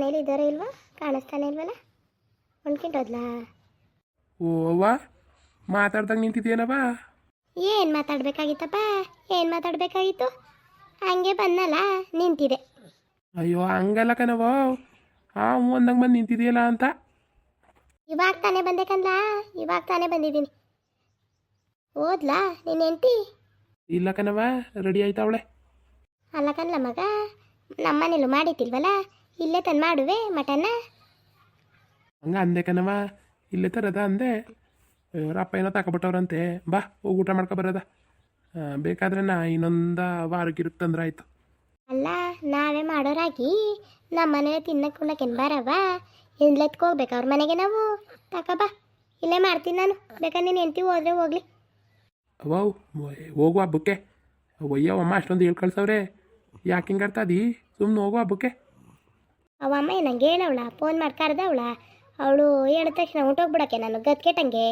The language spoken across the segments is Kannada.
ಮನೇಲಿ ಇದ್ದಾರೋ ಇಲ್ವಾ? ಕಾಣಿಸ್ತಾನೆ ಇಲ್ವಲ್ಲ, ಹೊಂದ್ಕೊಂಡೋದ್ಲಾ? ಓ ಅವ್ವ, ಮಾತಾಡ್ದಂಗೆ ನಿಂತಿದ್ದೇನವ? ಏನು ಮಾತಾಡ್ಬೇಕಾಗಿತ್ತಪ್ಪ? ಏನು ಮಾತಾಡಬೇಕಾಗಿತ್ತು? ಹಂಗೆ ಬಂದಲ್ಲ, ನಿಂತಿದೆ. ಅಯ್ಯೋ ಹಂಗಲ್ಲ ಕಣವ, ಒಂದಂಗೆ ಬಂದು ನಿಂತಿದೆಯಲ್ಲ ಅಂತ. ಇವಾಗ ತಾನೇ ಬಂದೆ ಕಣ್ಲ, ಇವಾಗ ತಾನೇ ಬಂದಿದ್ದೀನಿ. ಓದ್ಲಾ ನಿನ್ನ ಹೆಂಡತಿ? ಇಲ್ಲ ಕಣವ, ರೆಡಿ ಆಯ್ತಾವಳೆ. ಅಲ್ಲ ಕಣ್ಲ ಮಗ, ನಮ್ಮನೇಲೂ ಮಾಡಿಟ್ಟಿಲ್ವಲ್ಲ, ಇಲ್ಲೇ ತಂದು ಮಾಡುವೆ ಮಟನ್ನ. ಹಂಗೆ ಅಂದೆ ಕಣವ, ಇಲ್ಲೇ ತರದ ಅಂದೆ. ಅವ್ರ ಅಪ್ಪ ಏನೋ ತಗೊಬಿಟ್ಟವ್ರಂತೆ, ಬಾ ಹೋಗಿ ಊಟ ಮಾಡ್ಕೊ ಬರೋದ. ಬೇಕಾದ್ರೆ ಇನ್ನೊಂದು ವಾರಕ್ಕೆ ಇರುತ್ತಂದ್ರೆ ಆಯಿತು. ಅಲ್ಲ, ನಾವೇ ಮಾಡೋರಾಗಿ ನಮ್ಮ ಮನೇಲಿ ತಿನ್ನಕ್ಕೆ ಉಣ್ಣಕ್ಕೇನು ಬರವ? ಹೋಗ್ಬೇಕು ಅವ್ರ ಮನೆಗೆ ನಾವು? ಬಾ, ಇಲ್ಲೇ ಮಾಡ್ತೀನಿ ನಾನು. ಬೇಕಾದ್ರೆ ನೀನು ಹೆಂಡ್ತಿ ಹೋದ್ರೆ ಹೋಗ್ಲಿ. ಅವವು ಹೋಗುವ ಹಬ್ಬಕ್ಕೆ. ಒಯ್ಯವಮ್ಮ ಅಷ್ಟೊಂದು ಹೇಳಿ ಕಳ್ಸವ್ರೆ, ಯಾಕೆ ಹಿಂಗೆ ಆಡ್ತಾದಿ? ಸುಮ್ಮನೆ ಹೋಗುವ ಹಬ್ಬಕ್ಕೆ. ಅವಮ್ಮ ನಂಗೆ ಹೇಳವಳ, ಫೋನ್ ಮಾಡಿ ಕರೆದವಳ. ಅವಳು ಹೇಳಿದ ತಕ್ಷಣ ಹೊಂಟೋಗ್ಬಿಡಕ್ಕೆ ನಾನು ಗದ್ಕೆಟಂಗೆ.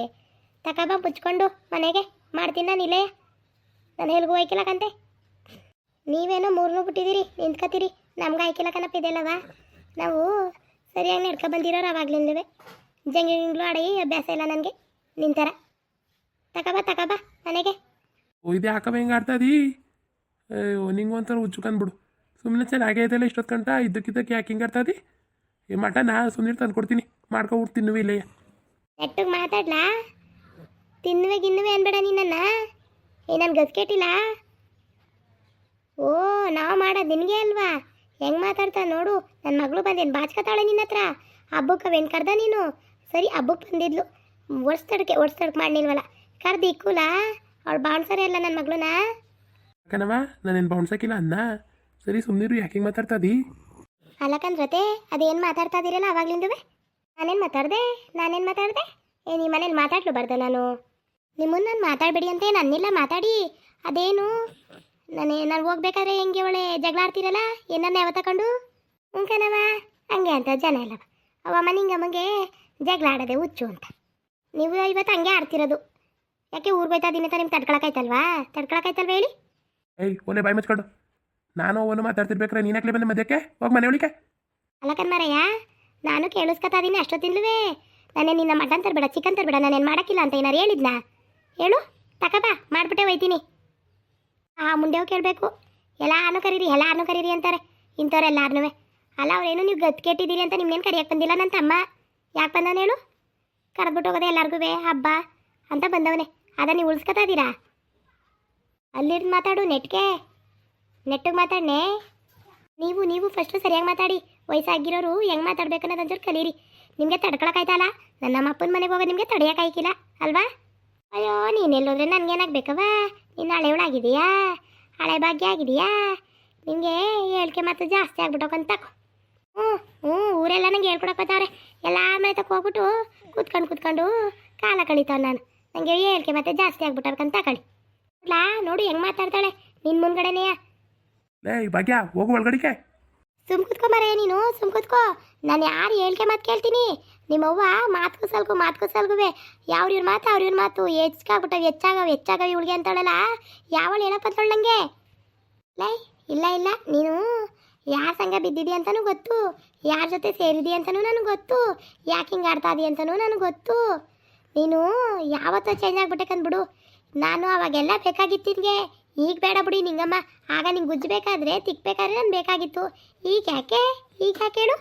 ಬಾ ಮುಚ್ಕೊಂಡು ಮನೆಗೆ, ಮಾಡ್ತೀನಿ ನಾನು ಇಲ್ಲೇ. ನಾನು ಎಲ್ಗೂ ಹೋಯ್ಕಿಲ್ಲಕಂತೆ. ನೀವೇನೋ ಮೂರನ್ನೂ ಬಿಟ್ಟಿದ್ದೀರಿ, ನಿಂತ್ಕೊತೀರಿ. ನಮ್ಗೆ ಆಯ್ಕಿಲ್ಲಕನಪ್ಪ ಇದೆಲ್ಲವ. ನಾವು ಸರಿಯಾಗಿ ನಡ್ಕೊ ಬಂದಿರೋರು ಅವಾಗ್ಲಿಂದವೇ. ಜಂಗಿಗಳು ಆಡಿ ಅಭ್ಯಾಸ ಇಲ್ಲ ನನಗೆ ನಿಂತರ. ಬಾ ಮನೆಗೆ. ಇದು ಯಾಕವ ಹಿಂಗೆ ಆಡ್ತಾದಿ? ಅಯ್ಯೋ ನಿಂಗೆ ಒಂಥರ ಹುಚ್ಚು ಕಂದ್ಬಿಡು. ಸುಮ್ಮನೆ ಚೆನ್ನಾಗೇ ಇದೆಲ್ಲ ಇಷ್ಟೊತ್ತು ಗಂಟ, ಇದ್ದಕ್ಕಿದ್ದಕ್ಕೆ ಯಾಕೆ ಹಿಂಗೆ ಆಡ್ತಾದಿ? ಈ ಮಟನ ಸುಮ್ಮನೆ ತಂದು ಕೊಡ್ತೀನಿ, ಮಾಡ್ಕೊಬಿಟ್ಟು ತಿನ್ನುವೆ ಇಲ್ಲಯ್ಯ. ನೆಟ್ಟಿಗೆ ಮಾತಾಡ್ಲಾ? ತಿನ್ನುವೆ ಗಿನ್ನುವೆ ಅನ್ಬೇಡ ನಿನ್ನ. ನಾನು ಗದ್ಕೆಟ್ಟಿಲ್ಲ. ಓ, ನಾವು ಮಾಡೋದು ನಿನಗೆ ಅಲ್ವಾ? ಹೆಂಗೆ ಮಾತಾಡ್ತಾ ನೋಡು. ನನ್ನ ಮಗಳು ಬಂದೇನು ಬಾಚ್ಕೊತಾಳೆ ನಿನ್ನ ಹತ್ರ? ಹಬ್ಬಕ್ಕೆ ಅವೇನು ಕರ್ದ ನೀನು? ಸರಿ, ಹಬ್ಬಕ್ಕೆ ಬಂದಿದ್ಲು, ಒಡ್ಸ್ತಡ್ಕೆ ಮಾಡಿಲ್ವಲ್ಲ. ಕರ್ದು ಇಕ್ಕೂಲ ಅವಳು ಬಾಣ್ಸರೇ ಅಲ್ಲ ನನ್ನ ಮಗಳನ್ನ. ಕಣವ, ನಾನೇನು ಬೌನ್ಸಕ್ಕಿಲ್ಲ ಅನ್ನ. ಸರಿ ಸುಮ್ಮನಿರು, ಯಾಕೆ ಹಿಂಗೆ ಮಾತಾಡ್ತಾದಿ? ಅಲ್ಲಕಂದ್ರತೆ, ಅದೇನು ಮಾತಾಡ್ತಾ ಇದ್ದೀರಲ್ಲ ಅವಾಗ್ಲಿಂದುವೆ? ನಾನೇನು ಮಾತಾಡಿದೆ? ಈ ಮನೇಲಿ ಮಾತಾಡ್ಲುಬಾರ್ದ ನಾನು? ನಿಮ್ಮನ್ನು ನಾನು ಮಾತಾಡಬೇಡಿ ಅಂತ ಏನು ಅನ್ನಿಲ್ಲ, ಮಾತಾಡಿ. ಅದೇನು ನಾನು ಹೋಗ್ಬೇಕಾದ್ರೆ ಹೆಂಗೆ ಒಳ್ಳೆ ಜಗಳ ಆಡ್ತೀರಲ್ಲ, ಏನನ್ನ ಯಾವ ತಗೊಂಡು? ಕಣವ, ಹಂಗೆ ಅಂತ ಜನ ಅಲ್ಲವ. ಅವಮ್ಮ ನಿಂಗಮ್ಮಗೆ ಜಗಳ ಆಡೋದೆ ಹುಚ್ಚು ಅಂತ. ನೀವು ಇವತ್ತು ಹಂಗೆ ಆಡ್ತಿರೋದು. ಯಾಕೆ ಊರು ಬೈತಾ ದಿನ ನಿಮ್ಗೆ ತಡ್ಕೊಳಕಾಯ್ತಲ್ವಾ ಹೇಳಿ? ಏಯ್ ಒಲೆ ಬಾಯಿ ಮುಚ್ಕೊಂಡು. ನಾನು ಅವನು ಮಾತಾಡ್ತಿರ್ಬೇಕಾರೆ ನೀನಾಕ್ಲೆ ಬಂದೆ ಮಧ್ಯಕ್ಕೆ? ಹೋಗಿ ಮನೆ ಒಳಿಕೆ. ಅಲ್ಲ ಕಣ್ಮರಯ್ಯ, ನಾನು ಕೇಳಿಸ್ಕೊತಾ ಇದೀನಿ ಅಷ್ಟೊತ್ತಿಲ್ವೇ. ನಾನೇ ನಿನ್ನ ಮಟನ್ ತರಬೇಡ, ಚಿಕನ್ ತರಬೇಡ, ನಾನೇನು ಮಾಡೋಕ್ಕಿಲ್ಲ ಅಂತ ಏನಾರು ಹೇಳಿದ್ನಾ? ಹೇಳು, ಬಾ, ಮಾಡಿಬಿಟ್ಟೆ ಒಯ್ತೀನಿ. ಮುಂದೆವು ಕೇಳಬೇಕು. ಎಲ್ಲಾನು ಕರೀರಿ ಅಂತಾರೆ ಇಂಥವ್ರೆಲ್ಲಾರನೂ. ಅಲ್ಲ, ಅವ್ರೇನು ನೀವು ಗದ್ಕೆಟ್ಟಿದ್ದೀರಿ ಅಂತ ನಿಮ್ನೇನು ಕರಿಯಕ್ಕೆ ಬಂದಿಲ್ಲ ನನ್ನ ತಮ್ಮ. ಯಾಕೆ ಬಂದವನು ಹೇಳು? ಕರೆದ್ಬಿಟ್ಟು ಹೋಗೋದೆ ಎಲ್ಲರಿಗೂ ಹಬ್ಬ ಅಂತ ಬಂದವನೇ. ನೀವು ಉಳಿಸ್ಕೊತಾ ಇದ್ದೀರಾ? ಅಲ್ಲಿರ್ದು ಮಾತಾಡು, ನೆಟ್ಟಿಗೆ ಮಾತಾಡನೆ. ನೀವು ಫಸ್ಟು ಸರಿಯಾಗಿ ಮಾತಾಡಿ. ವಯಸ್ಸಾಗಿರೋರು ಹೆಂಗೆ ಮಾತಾಡ್ಬೇಕು ಅನ್ನೋದಂಚೂರು ಕಲೀರಿ. ನಿಮಗೆ ತಡ್ಕೊಳಕ್ಕಾಯ್ತಲ್ಲ? ನಮ್ಮ ಅಪ್ಪನ ಮನೆಗೆ ಹೋಗೋದು ನಿಮಗೆ ತಡೆಯೋಕ್ಕಾಯ್ಕಿಲ್ಲ ಅಲ್ವಾ? ಅಯ್ಯೋ, ನೀನೆಲ್ಲೋದ್ರೆ ನನಗೇನಾಗಬೇಕವ? ನೀನು ಹಳೆಯವಳಾಗಿದೆಯಾ? ಹಳೆ ಭಾಗ್ಯ ಆಗಿದೆಯಾ? ನಿಮಗೆ ಹೇಳಿಕೆ ಮಾತು ಜಾಸ್ತಿ ಆಗ್ಬಿಟ್ಟೋಕಂತ. ಊರೆಲ್ಲ ನಂಗೆ ಹೇಳ್ಕೊಡಕ್ಕೋತಾರೆ. ಎಲ್ಲ ಮನೆ ತಕ್ಕ ಹೋಗ್ಬಿಟ್ಟು ಕೂತ್ಕೊಂಡು ಕಾಲ ಕಳೀತಾವ ನಾನು. ನನಗೆ ಹೇಳಿಕೆ ಮತ್ತೆ ಜಾಸ್ತಿ ಆಗ್ಬಿಟ್ಟವ್ಕಂತ ತಗೊಳ್ಳಿ. ನೋಡು ಹೆಂಗೆ ಮಾತಾಡ್ತಾಳೆ ನಿನ್ನ ಮುಂದ್ಗಡೆನೆಯ. ಭಾಗ್ಯ, ಹೋಗು ಒಳಗಡಿಕೆ. ಸುಮ್ ಕೂತ್ಕೊಂಬರೇ ನೀನು, ಸುಮ್ ಕೂತ್ಕೋ. ನಾನು ಯಾರು ಹೇಳಿಕೆ ಮಾತು ಕೇಳ್ತೀನಿ? ನಿಮ್ಮವ್ವ ಮಾತ್ಕು ಸಲ್ಗುವೆ. ಯಾವ್ರಿವ್ರ ಮಾತು ಹೆಚ್ಚಾಗವ ಇವಳಿಗೆ ಅಂತಾಳಲ್ಲ. ಯಾವಳು ಹೇಳಕ್ ಬಂತಳು ನನಗೆ? ಇಲ್ಲ ನೀನು ಯಾರ ಸಂಗ ಬಿದ್ದಿದಿ ಅಂತನೂ ಗೊತ್ತು, ಯಾರ ಜೊತೆ ಸೇರಿದಿ ಅಂತನೂ ನನಗೆ ಗೊತ್ತು, ಯಾಕೆ ಹಿಂಗೆ ಆಡ್ತಾ ಇದಿ ಅಂತನೂ ನನಗೆ ಗೊತ್ತು. ನೀನು ಯಾವತ್ತೋ ಚೇಂಜ್ ಆಗ್ಬಿಟ್ಟೆಕಂದ್ಬಿಡು. ನಾನು ಅವಾಗೆಲ್ಲ ಬೇಕಾಗಿತ್ತು ನಿನಗೆ, ಈಗ ಬೇಡ ಬಿಡಿ ನಿಂಗಮ್ಮ. ಆಗ ನಿಂಗೆ ಗುಜ್ಜಬೇಕಾದ್ರೆ ತಿಕ್ಬೇಕಾದ್ರೆ ನಾನು ಬೇಕಾಗಿತ್ತು. ಈಗ ಯಾಕೆ ಹೇಳು?